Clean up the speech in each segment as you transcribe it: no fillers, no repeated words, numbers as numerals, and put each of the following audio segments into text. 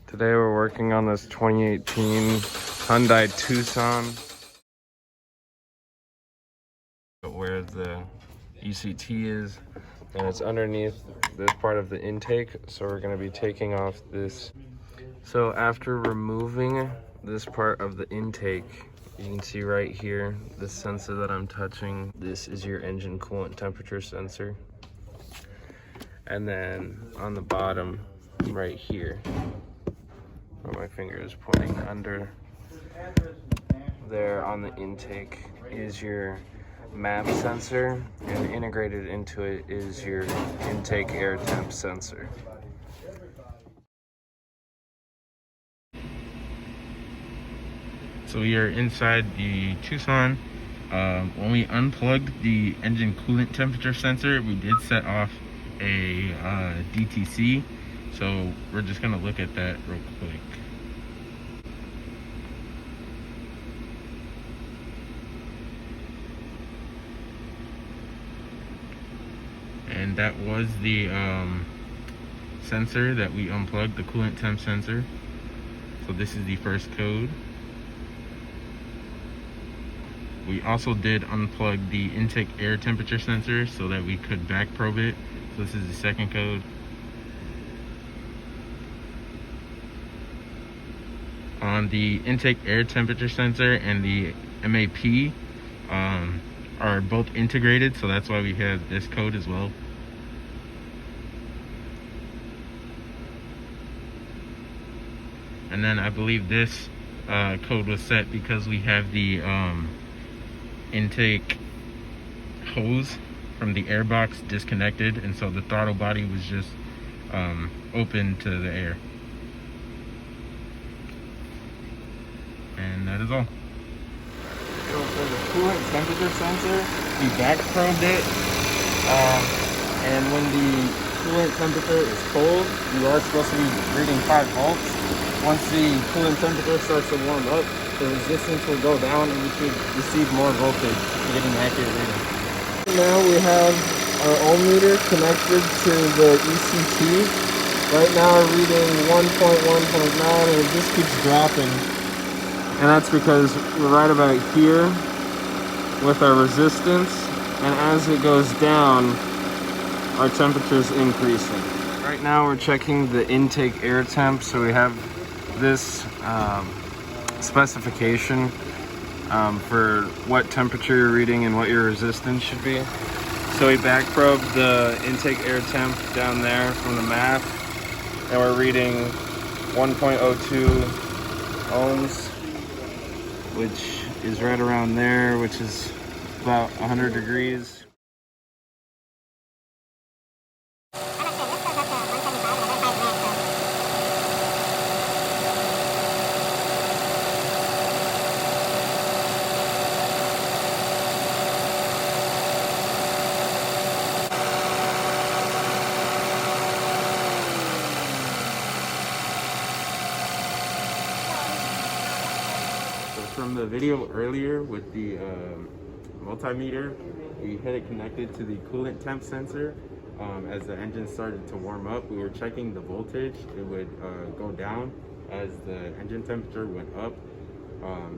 Today we're working on this 2018 Hyundai Tucson. Where the ECT is, and it's underneath this part of the intake, so we're going to be taking off this. So after removing this part of the intake, you can see right here, the sensor that I'm touching, this is your engine coolant temperature sensor. And then on the bottom right here, where my finger is pointing under there on the intake, is your map sensor, and integrated into it is your intake air temp sensor. So we are inside the Tucson. When we unplugged the engine coolant temperature sensor, we did set off a DTC. So we're just gonna look at that real quick. And that was the sensor that we unplugged, the coolant temp sensor. So this is the first code. We also did unplug the intake air temperature sensor so that we could back probe it. So this is the second code. On the intake air temperature sensor and the MAP are both integrated, so that's why we have this code as well. And then I believe this code was set because we have the intake hose from the air box disconnected, and so the throttle body was just open to the air. And that is all. So for the coolant temperature sensor, we back probed it, and when the coolant temperature is cold, you are supposed to be reading 5 volts. Once the coolant temperature starts to warm up, the resistance will go down and you should receive more voltage to get an accurate reading. Now we have our ohm meter connected to the ECT. Right now we're reading 1.1.9 and it just keeps dropping. And that's because we're right about here with our resistance, and as it goes down, our temperature is increasing. Right now we're checking the intake air temp, so we have this specification for what temperature you're reading and what your resistance should be. So we back probed the intake air temp down there from the map, and we're reading 1.02 ohms, which is right around there, which is about 100 degrees. From the video earlier with the multimeter, we had it connected to the coolant temp sensor. As the engine started to warm up, we were checking the voltage. It would go down as the engine temperature went up.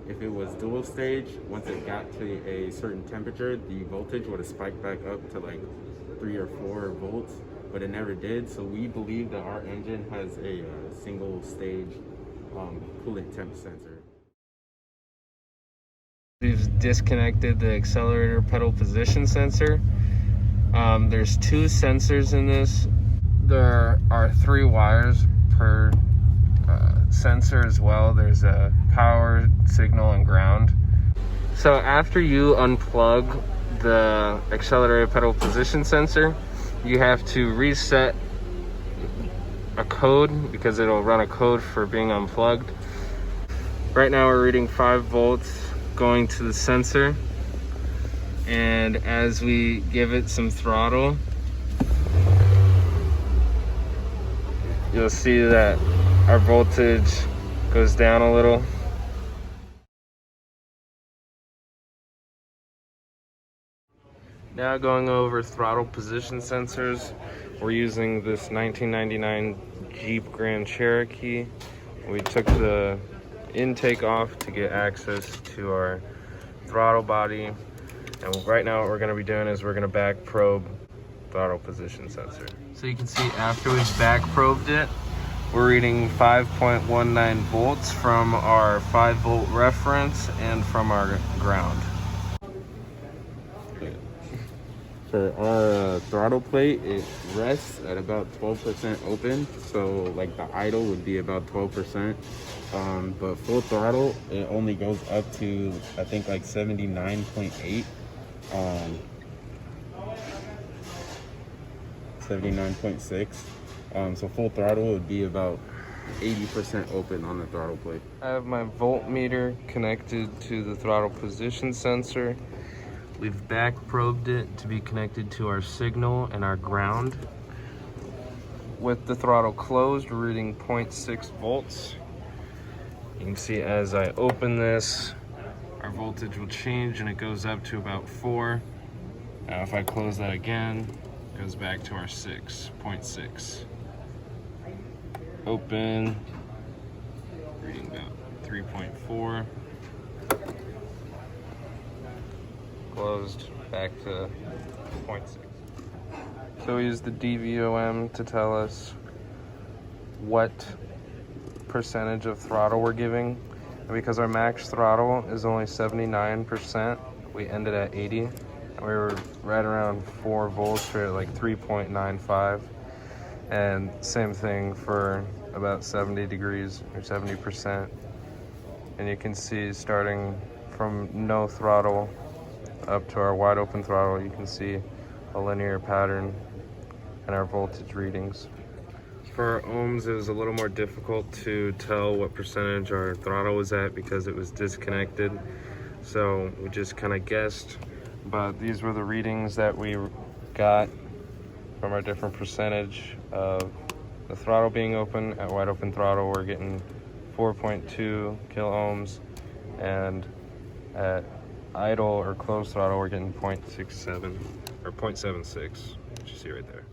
If it was dual stage, once it got to a certain temperature, the voltage would have spiked back up to like 3 or 4 volts, but it never did. So we believe that our engine has a single stage coolant temp sensor. We've disconnected the accelerator pedal position sensor. There's 2 sensors in this. There are 3 wires per sensor as well. There's a power, signal, and ground. So after you unplug the accelerator pedal position sensor, you have to reset a code because it'll run a code for being unplugged. Right now we're reading 5 volts going to the sensor, and as we give it some throttle, you'll see that our voltage goes down a little. Now going over throttle position sensors, we're using this 1999 Jeep Grand Cherokee We took the intake off to get access to our throttle body. And right now what we're gonna be doing is we're gonna back probe throttle position sensor. So you can see after we've back probed it, we're reading 5.19 volts from our 5-volt reference and from our ground. For our throttle plate, it rests at about 12% open, so like the idle would be about 12%. But full throttle, it only goes up to, I think, like 79.8. 79.6. So full throttle would be about 80% open on the throttle plate. I have my voltmeter connected to the throttle position sensor. We've back probed it to be connected to our signal and our ground. With the throttle closed, we're reading 0.6 volts. You can see as I open this, our voltage will change and it goes up to about 4. Now if I close that again, it goes back to our 6.6. Open, reading about 3.4. Closed, back to 0.6. So we use the DVOM to tell us what percentage of throttle we're giving. And because our max throttle is only 79%, we ended at 80. And we were right around 4 volts for like 3.95. And same thing for about 70 degrees or 70%. And you can see starting from no throttle up to our wide open throttle, you can see a linear pattern in our voltage readings. For our ohms, it was a little more difficult to tell what percentage our throttle was at because it was disconnected. So we just kind of guessed, but these were the readings that we got from our different percentage of the throttle being open. At wide open throttle, we're getting 4.2 kilo ohms, and at idle or closed throttle, we're getting 0.67 or 0.76, which you see right there.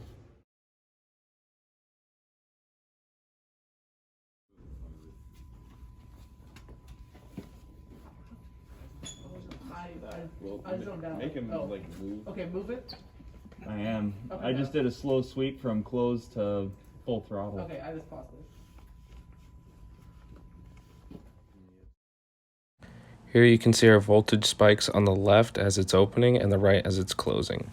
I zoned out. Make him like move. Okay, move it. I am. Okay, I just did a slow sweep from closed to full throttle. Okay, I just paused it. Here you can see our voltage spikes on the left as it's opening and the right as it's closing.